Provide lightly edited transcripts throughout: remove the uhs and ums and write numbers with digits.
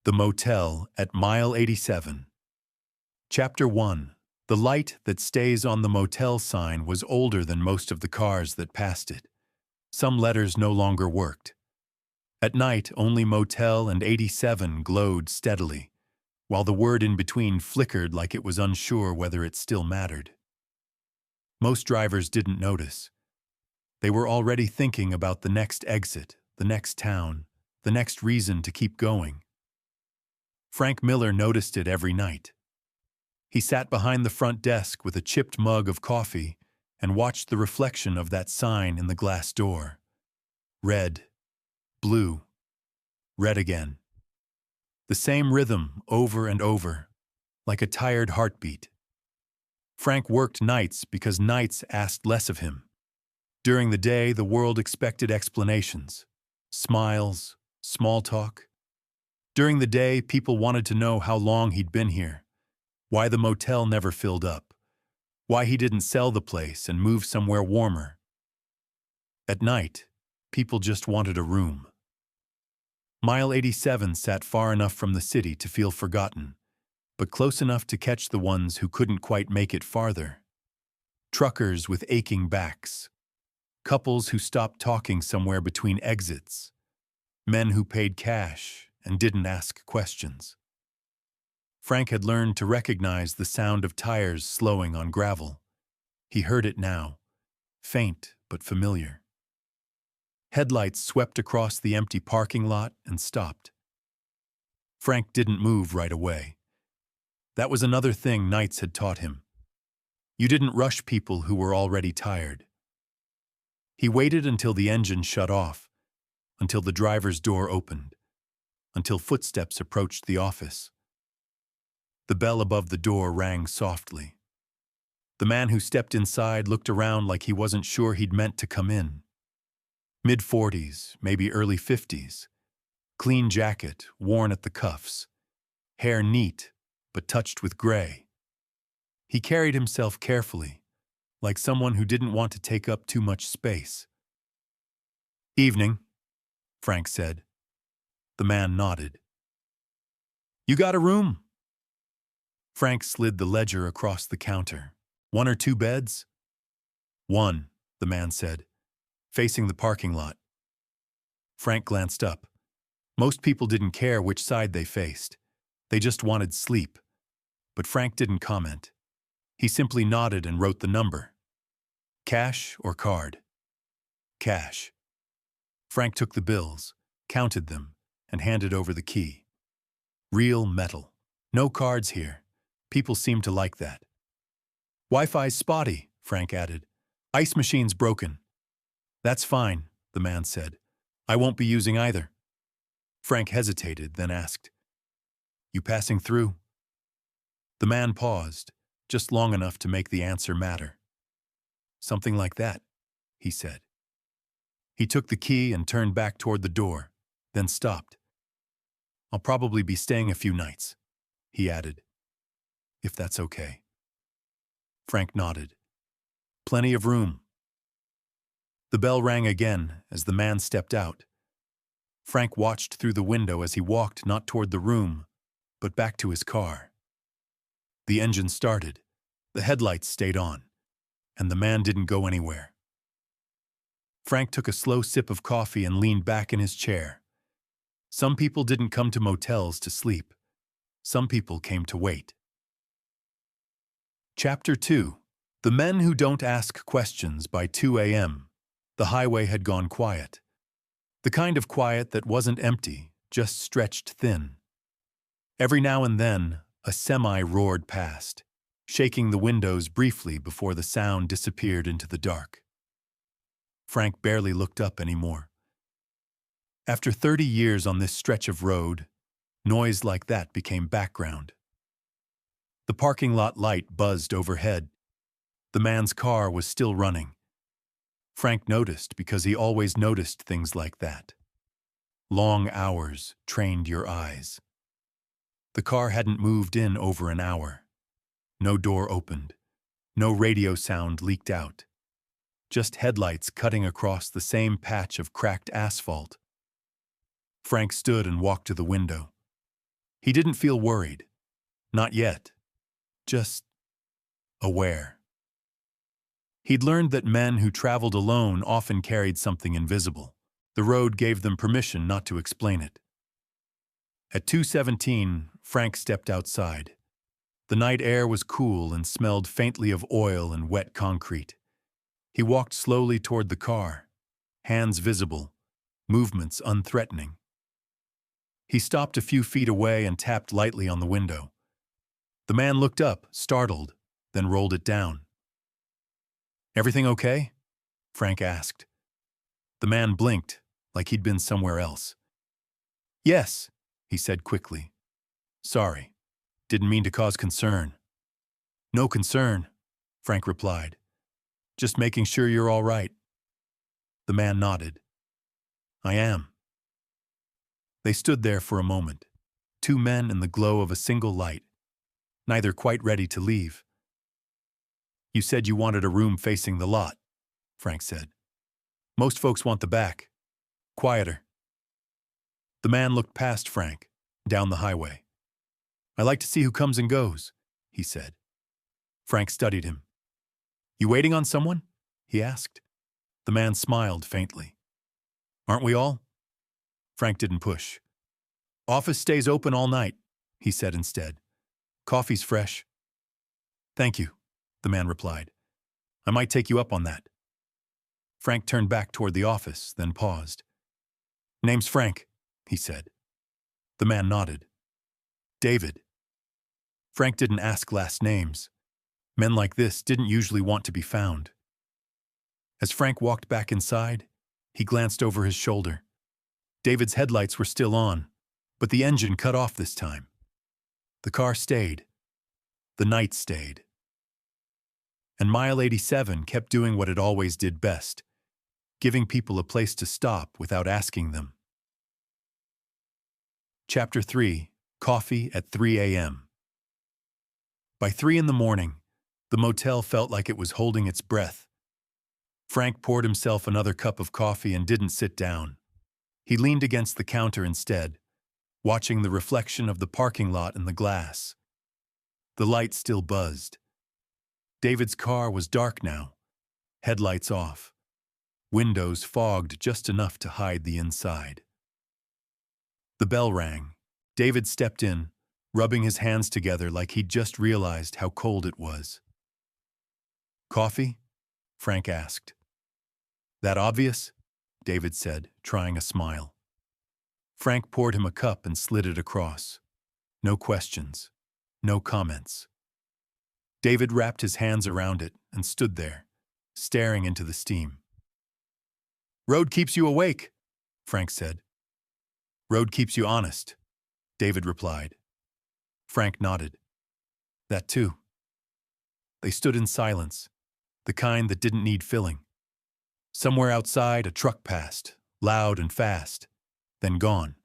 The Motel at Mile 87. Chapter 1. The light that stays on the motel sign was older than most of the cars that passed it. Some letters no longer worked. At night, only Motel and 87 glowed steadily, while the word in between flickered like it was unsure whether it still mattered. Most drivers didn't notice. They were already thinking about the next exit, the next town, the next reason to keep going. Frank Miller noticed it every night. He sat behind the front desk with a chipped mug of coffee and watched the reflection of that sign in the glass door. Red, blue, red again. The same rhythm over and over, like a tired heartbeat. Frank worked nights because nights asked less of him. During the day, the world expected explanations, smiles, small talk. During the day, people wanted to know how long he'd been here, why the motel never filled up, why he didn't sell the place and move somewhere warmer. At night, people just wanted a room. Mile 87 sat far enough from the city to feel forgotten, but close enough to catch the ones who couldn't quite make it farther. Truckers with aching backs, couples who stopped talking somewhere between exits, men who paid cash and didn't ask questions. Frank had learned to recognize the sound of tires slowing on gravel. He heard it now, faint but familiar. Headlights swept across the empty parking lot and stopped. Frank didn't move right away. That was another thing nights had taught him. You didn't rush people who were already tired. He waited until the engine shut off, until the driver's door opened, until footsteps approached the office. The bell above the door rang softly. The man who stepped inside looked around like he wasn't sure he'd meant to come in. Mid-40s, maybe early 50s. Clean jacket, worn at the cuffs. Hair neat, but touched with gray. He carried himself carefully, like someone who didn't want to take up too much space. "Evening," Frank said. The man nodded. "You got a room?" Frank slid the ledger across the counter. "1 or 2 beds?" "1," the man said, facing the parking lot. Frank glanced up. Most people didn't care which side they faced. They just wanted sleep. But Frank didn't comment. He simply nodded and wrote the number. "Cash or card?" "Cash." Frank took the bills, counted them, and handed over the key. Real metal. No cards here. People seem to like that. "Wi-Fi's spotty," Frank added. "Ice machine's broken." "That's fine," the man said. "I won't be using either." Frank hesitated, then asked, "You passing through?" The man paused, just long enough to make the answer matter. "Something like that," he said. He took the key and turned back toward the door, then stopped. "I'll probably be staying a few nights," he added. "If that's okay." Frank nodded. "Plenty of room." The bell rang again as the man stepped out. Frank watched through the window as he walked not toward the room, but back to his car. The engine started, the headlights stayed on, and the man didn't go anywhere. Frank took a slow sip of coffee and leaned back in his chair. Some people didn't come to motels to sleep. Some people came to wait. Chapter 2. The Men Who Don't Ask Questions. By 2 a.m., the highway had gone quiet. The kind of quiet that wasn't empty, just stretched thin. Every now and then, a semi roared past, shaking the windows briefly before the sound disappeared into the dark. Frank barely looked up anymore. After 30 years on this stretch of road, noise like that became background. The parking lot light buzzed overhead. The man's car was still running. Frank noticed because he always noticed things like that. Long hours trained your eyes. The car hadn't moved in over an hour. No door opened. No radio sound leaked out. Just headlights cutting across the same patch of cracked asphalt. Frank stood and walked to the window. He didn't feel worried. Not yet. Just aware. He'd learned that men who traveled alone often carried something invisible. The road gave them permission not to explain it. At 2:17, Frank stepped outside. The night air was cool and smelled faintly of oil and wet concrete. He walked slowly toward the car, hands visible, movements unthreatening. He stopped a few feet away and tapped lightly on the window. The man looked up, startled, then rolled it down. "Everything okay?" Frank asked. The man blinked, like he'd been somewhere else. "Yes," he said quickly. "Sorry. Didn't mean to cause concern." "No concern," Frank replied. "Just making sure you're all right." The man nodded. "I am." They stood there for a moment, two men in the glow of a single light, neither quite ready to leave. "You said you wanted a room facing the lot," Frank said. "Most folks want the back. Quieter." The man looked past Frank, down the highway. "I like to see who comes and goes," he said. Frank studied him. "You waiting on someone?" he asked. The man smiled faintly. "Aren't we all?" Frank didn't push. "Office stays open all night," he said instead. "Coffee's fresh." "Thank you," the man replied. "I might take you up on that." Frank turned back toward the office, then paused. "Name's Frank," he said. The man nodded. "David." Frank didn't ask last names. Men like this didn't usually want to be found. As Frank walked back inside, he glanced over his shoulder. David's headlights were still on, but the engine cut off this time. The car stayed. The night stayed. And Mile 87 kept doing what it always did best, giving people a place to stop without asking them. Chapter 3: Coffee at 3 a.m. By 3 in the morning, the motel felt like it was holding its breath. Frank poured himself another cup of coffee and didn't sit down. He leaned against the counter instead, watching the reflection of the parking lot in the glass. The light still buzzed. David's car was dark now, headlights off, windows fogged just enough to hide the inside. The bell rang. David stepped in, rubbing his hands together like he'd just realized how cold it was. "Coffee?" Frank asked. "That obvious?" David said, trying a smile. Frank poured him a cup and slid it across. No questions. No comments. David wrapped his hands around it and stood there, staring into the steam. "Road keeps you awake," Frank said. "Road keeps you honest," David replied. Frank nodded. "That too." They stood in silence, the kind that didn't need filling. Somewhere outside, a truck passed, loud and fast, then gone.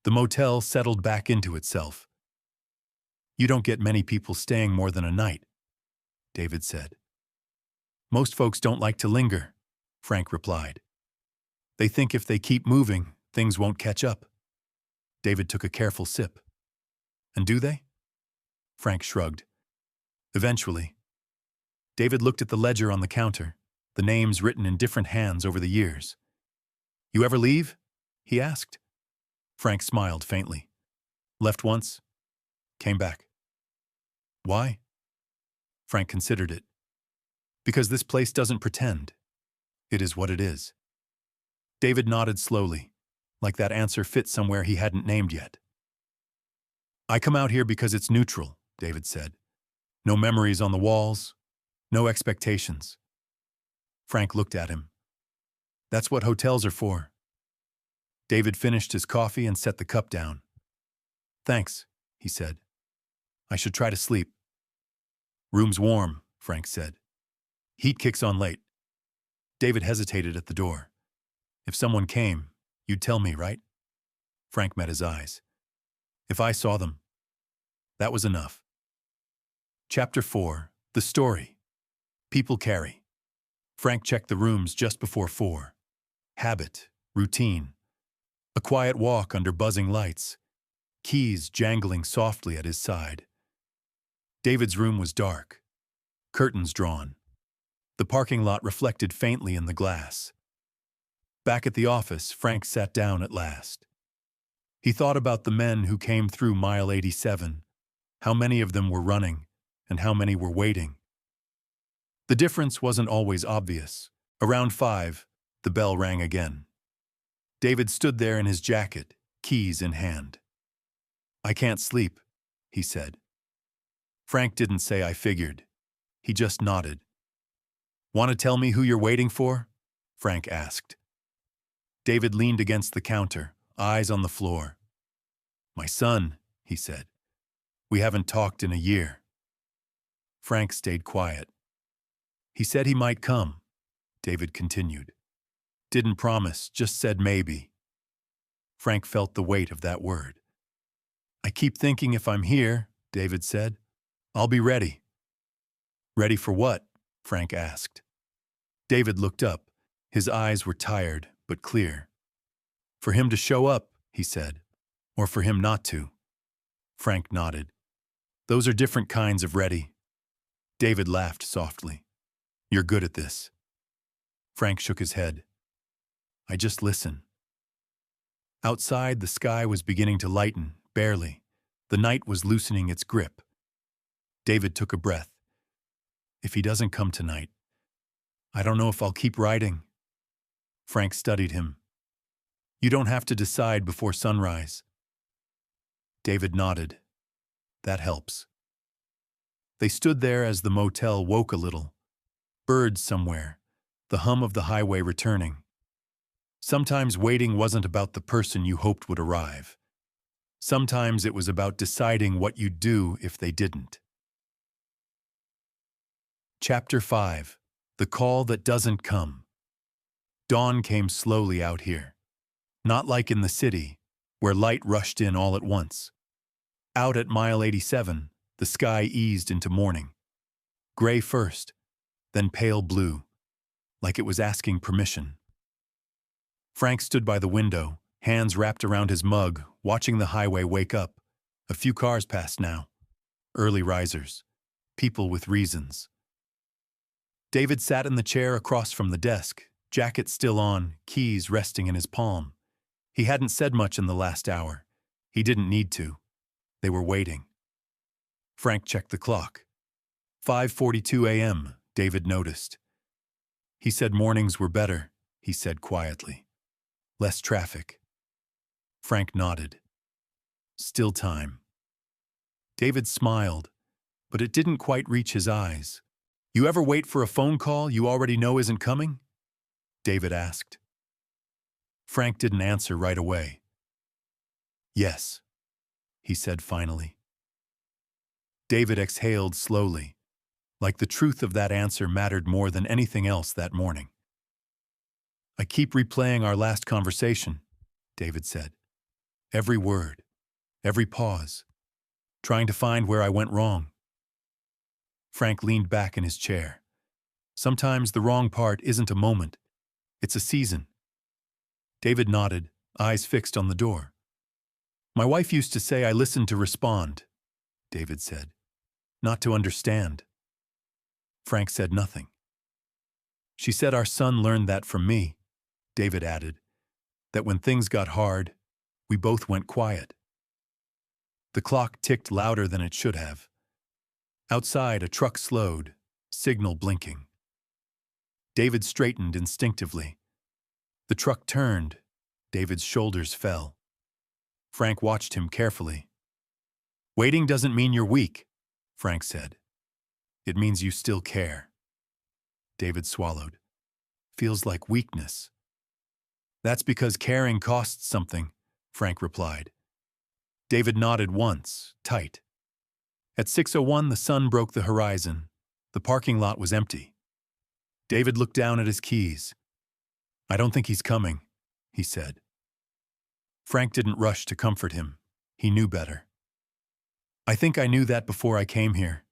The motel settled back into itself. "You don't get many people staying more than a night," David said. "Most folks don't like to linger," Frank replied. "They think if they keep moving, things won't catch up." David took a careful sip. "And do they?" Frank shrugged. "Eventually." David looked at the ledger on the counter, the names written in different hands over the years. "You ever leave?" he asked. Frank smiled faintly. "Left once. Came back." "Why?" Frank considered it. "Because this place doesn't pretend. It is what it is." David nodded slowly, like that answer fit somewhere he hadn't named yet. "I come out here because it's neutral," David said. "No memories on the walls, no expectations." Frank looked at him. "That's what hotels are for." David finished his coffee and set the cup down. "Thanks," he said. "I should try to sleep." "Room's warm," Frank said. "Heat kicks on late." David hesitated at the door. "If someone came, you'd tell me, right?" Frank met his eyes. "If I saw them." That was enough. Chapter 4: The Story. People carry. Frank checked the rooms just before 4. Habit, routine. A quiet walk under buzzing lights. keys jangling softly at his side. David's room was dark, curtains drawn. The parking lot reflected faintly in the glass. Back at the office, Frank sat down at last. He thought about the men who came through mile 87, how many of them were running, and how many were waiting. The difference wasn't always obvious. Around 5, the bell rang again. David stood there in his jacket, keys in hand. "I can't sleep," he said. Frank didn't say "I figured." He just nodded. "Want to tell me who you're waiting for?" Frank asked. David leaned against the counter, eyes on the floor. "My son," he said. "We haven't talked in a year." Frank stayed quiet. "He said he might come," David continued. "Didn't promise, just said maybe." Frank felt the weight of that word. "I keep thinking if I'm here," David said, "I'll be ready." "Ready for what?" Frank asked. David looked up. His eyes were tired, but clear. "For him to show up," he said, "or for him not to." Frank nodded. "Those are different kinds of ready." David laughed softly. "You're good at this." Frank shook his head. "I just listen." Outside, the sky was beginning to lighten, barely. The night was loosening its grip. David took a breath. "If he doesn't come tonight, I don't know if I'll keep writing." Frank studied him. "You don't have to decide before sunrise." David nodded. "That helps." They stood there as the motel woke a little. Birds somewhere, the hum of the highway returning. Sometimes waiting wasn't about the person you hoped would arrive. Sometimes it was about deciding what you'd do if they didn't. Chapter 5. The Call That Doesn't Come. Dawn came slowly out here. Not like in the city, where light rushed in all at once. Out at mile 87, the sky eased into morning. Gray first, then pale blue, like it was asking permission. Frank stood by the window, hands wrapped around his mug, watching the highway wake up. A few cars passed now. Early risers. People with reasons. David sat in the chair across from the desk, jacket still on, keys resting in his palm. He hadn't said much in the last hour. He didn't need to. They were waiting. Frank checked the clock. 5:42 a.m., David noticed. He said mornings were better, he said quietly. Less traffic. Frank nodded. Still time. David smiled, but it didn't quite reach his eyes. "You ever wait for a phone call you already know isn't coming?" David asked. Frank didn't answer right away. "Yes," he said finally. David exhaled slowly, like the truth of that answer mattered more than anything else that morning. "I keep replaying our last conversation," David said. "Every word, every pause, trying to find where I went wrong." Frank leaned back in his chair. "Sometimes the wrong part isn't a moment, it's a season." David nodded, eyes fixed on the door. "My wife used to say I listened to respond," David said, "not to understand." Frank said nothing. "She said our son learned that from me," David added, "that when things got hard, we both went quiet." The clock ticked louder than it should have. Outside, a truck slowed, signal blinking. David straightened instinctively. The truck turned. David's shoulders fell. Frank watched him carefully. "Waiting doesn't mean you're weak," Frank said. "It means you still care." David swallowed. "Feels like weakness." "That's because caring costs something," Frank replied. David nodded once, tight. At 6:01, the sun broke the horizon. The parking lot was empty. David looked down at his keys. "I don't think he's coming," he said. Frank didn't rush to comfort him. He knew better. "I think I knew that before I came here,"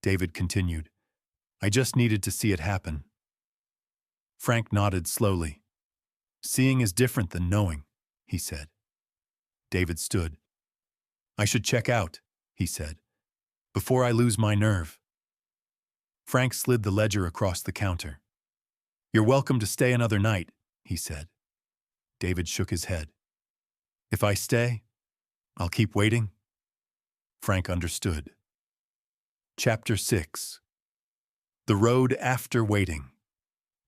David continued. "I just needed to see it happen." Frank nodded slowly. "Seeing is different than knowing," he said. David stood. I should check out, he said, before I lose my nerve. Frank slid the ledger across the counter. You're welcome to stay another night, he said. David shook his head. If I stay, I'll keep waiting? Frank understood. Chapter 6. The road after waiting.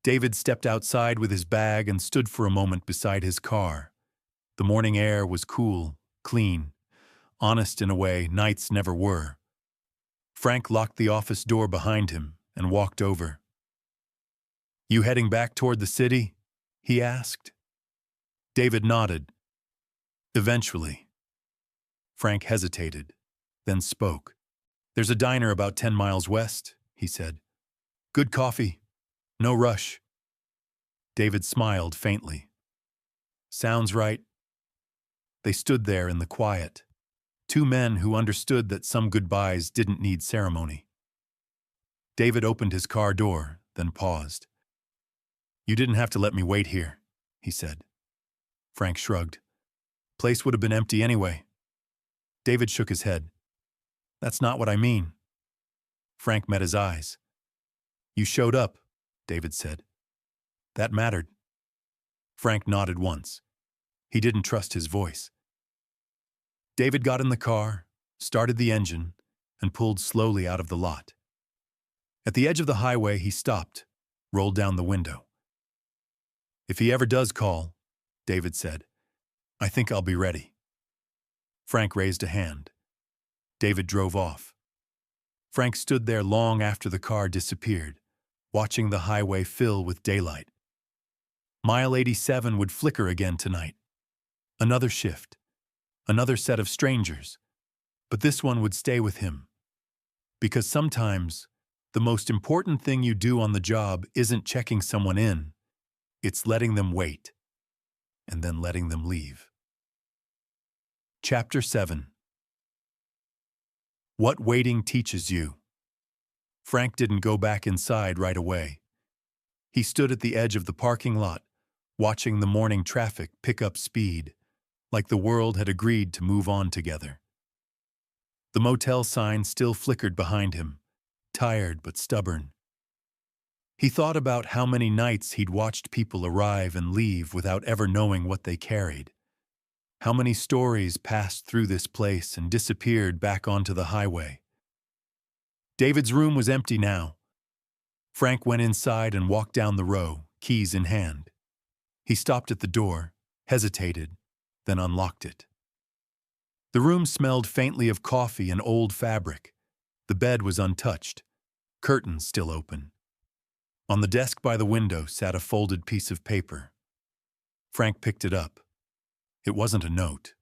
David stepped outside with his bag and stood for a moment beside his car. The morning air was cool, clean, honest in a way nights never were. Frank locked the office door behind him and walked over. You heading back toward the city? He asked. David nodded. Eventually. Frank hesitated, then spoke. There's a diner about 10 miles west, he said. Good coffee. No rush. David smiled faintly. Sounds right. They stood there in the quiet, two men who understood that some goodbyes didn't need ceremony. David opened his car door, then paused. You didn't have to let me wait here, he said. Frank shrugged. Place would have been empty anyway. David shook his head. That's not what I mean. Frank met his eyes. You showed up, David said. That mattered. Frank nodded once. He didn't trust his voice. David got in the car, started the engine, and pulled slowly out of the lot. At the edge of the highway, he stopped, rolled down the window. If he ever does call, David said, I think I'll be ready. Frank raised a hand. David drove off. Frank stood there long after the car disappeared, watching the highway fill with daylight. Mile 87 would flicker again tonight. Another shift. Another set of strangers. But this one would stay with him. Because sometimes, the most important thing you do on the job isn't checking someone in. It's letting them wait. And then letting them leave. Chapter 7. What waiting teaches you. Frank didn't go back inside right away. He stood at the edge of the parking lot, watching the morning traffic pick up speed, like the world had agreed to move on together. The motel sign still flickered behind him, tired but stubborn. He thought about how many nights he'd watched people arrive and leave without ever knowing what they carried. How many stories passed through this place and disappeared back onto the highway. David's room was empty now. Frank went inside and walked down the row, keys in hand. He stopped at the door, hesitated, then unlocked it. The room smelled faintly of coffee and old fabric. The bed was untouched, curtains still open. On the desk by the window sat a folded piece of paper. Frank picked it up. It wasn't a note.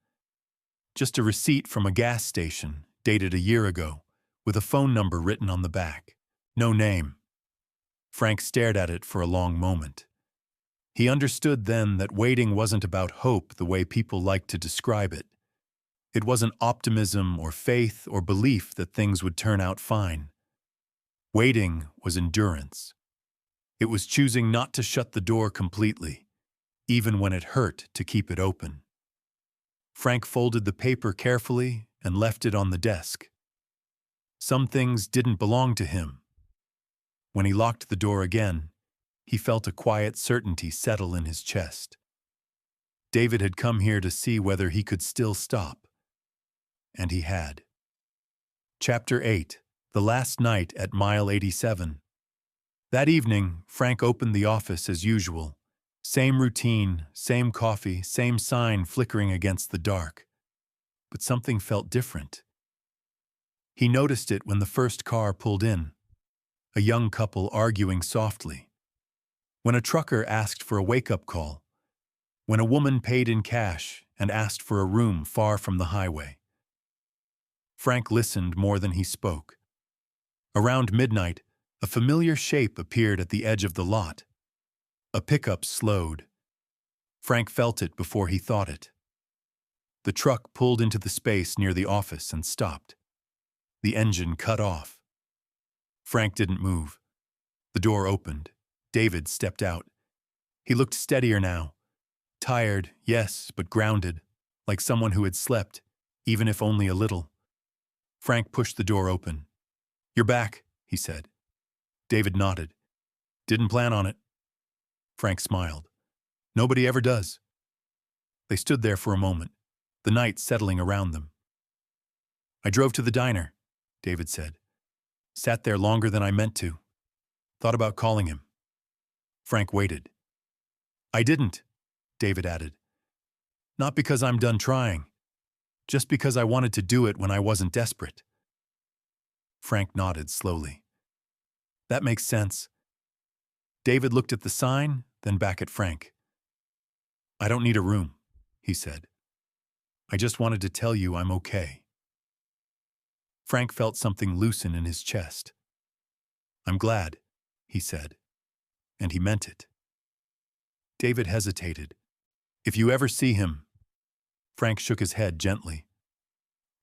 Just a receipt from a gas station, dated a year ago, with a phone number written on the back. No name. Frank stared at it for a long moment. He understood then that waiting wasn't about hope the way people like to describe it. It wasn't optimism or faith or belief that things would turn out fine. Waiting was endurance. It was choosing not to shut the door completely, even when it hurt to keep it open. Frank folded the paper carefully and left it on the desk. Some things didn't belong to him. When he locked the door again, he felt a quiet certainty settle in his chest. David had come here to see whether he could still stop. And he had. Chapter 8. The Last Night at Mile 87. That evening, Frank opened the office as usual. Same routine, same coffee, same sign flickering against the dark. But something felt different. He noticed it when the first car pulled in. A young couple arguing softly. When a trucker asked for a wake-up call. When a woman paid in cash and asked for a room far from the highway. Frank listened more than he spoke. Around midnight, a familiar shape appeared at the edge of the lot. A pickup slowed. Frank felt it before he thought it. The truck pulled into the space near the office and stopped. The engine cut off. Frank didn't move. The door opened. David stepped out. He looked steadier now. Tired, yes, but grounded, like someone who had slept, even if only a little. Frank pushed the door open. "You're back," he said. David nodded. "Didn't plan on it." Frank smiled. "Nobody ever does." They stood there for a moment, the night settling around them. "I drove to the diner," David said. "Sat there longer than I meant to. Thought about calling him." Frank waited. "I didn't," David added. "Not because I'm done trying. Just because I wanted to do it when I wasn't desperate." Frank nodded slowly. "That makes sense." David looked at the sign, then back at Frank. "I don't need a room," he said. "I just wanted to tell you I'm okay." Frank felt something loosen in his chest. "I'm glad," he said, and he meant it. David hesitated. "If you ever see him—" Frank shook his head gently.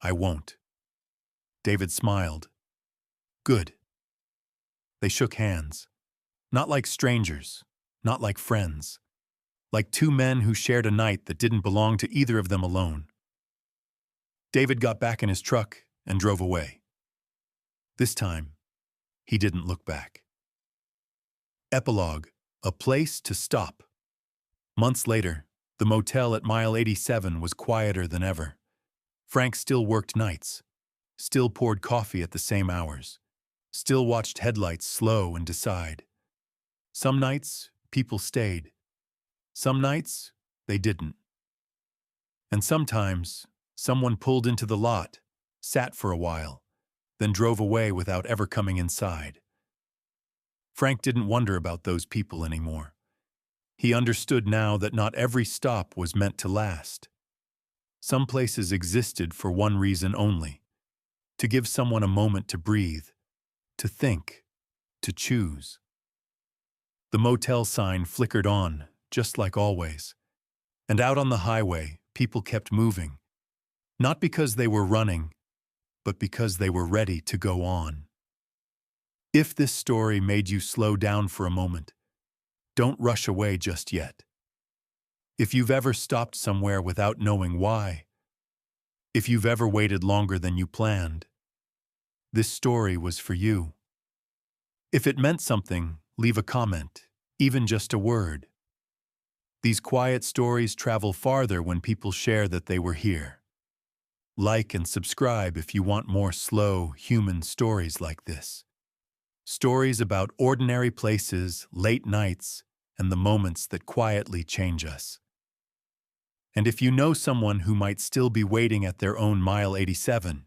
"I won't." David smiled. "Good." They shook hands. Not like strangers, not like friends. Like two men who shared a night that didn't belong to either of them alone. David got back in his truck and drove away. This time, he didn't look back. Epilogue: A place to stop. Months later, the motel at mile 87 was quieter than ever. Frank still worked nights, still poured coffee at the same hours, still watched headlights slow and decide. Some nights, people stayed. Some nights, they didn't. And sometimes, someone pulled into the lot, sat for a while, then drove away without ever coming inside. Frank didn't wonder about those people anymore. He understood now that not every stop was meant to last. Some places existed for one reason only: to give someone a moment to breathe, to think, to choose. The motel sign flickered on, just like always. And out on the highway, people kept moving. Not because they were running, but because they were ready to go on. If this story made you slow down for a moment, don't rush away just yet. If you've ever stopped somewhere without knowing why, if you've ever waited longer than you planned, this story was for you. If it meant something, leave a comment, even just a word. These quiet stories travel farther when people share that they were here. Like and subscribe if you want more slow, human stories like this. Stories about ordinary places, late nights, and the moments that quietly change us. And if you know someone who might still be waiting at their own mile 87,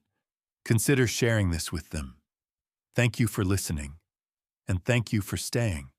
consider sharing this with them. Thank you for listening, and thank you for staying.